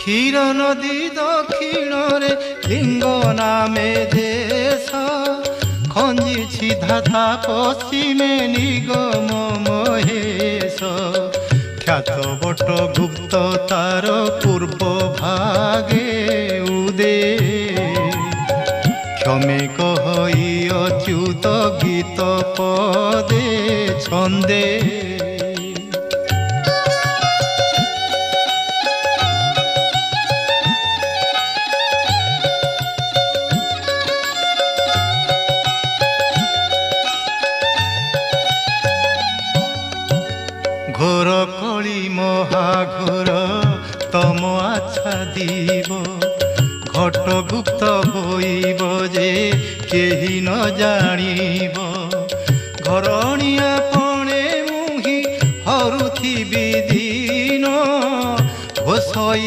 ক্ষীর নদী দক্ষিণরে লিঙ্গ নামে দেশ খঞ্জিছি ধাতা পশ্চিমে নিগম মহেশ খ্যাত বট গুপ্ত তার পূর্ব ভাগে উদে ক্ষমে কহই অচ্যুত গীত পদে ছন্দে ঘোর কলি মহাঘোর তম আচ্ছা দিব ঘটগুপ্ত হইব যে কেহি ন জানিব ঘরণিয়া পণে মুহি হরুথিবি দিন ঘোষই